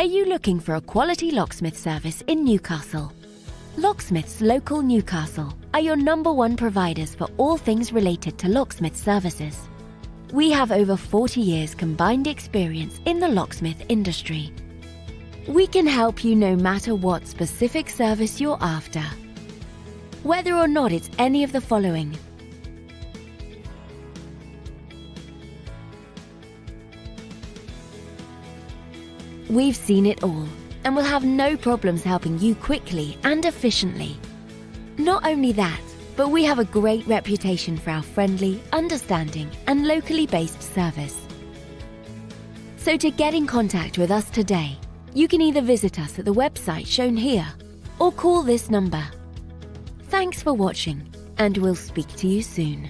Are you looking for a quality locksmith service in Newcastle? Locksmiths Local Newcastle are your #1 providers for all things related to locksmith services. We have over 40 years combined experience in the locksmith industry. We can help you no matter what specific service you're after. Whether or not it's any of the following: we've seen it all and will have no problems helping you quickly and efficiently. Not only that, but we have a great reputation for our friendly, understanding, and locally based service. So to get in contact with us today, you can either visit us at the website shown here or call this number. Thanks for watching, and we'll speak to you soon.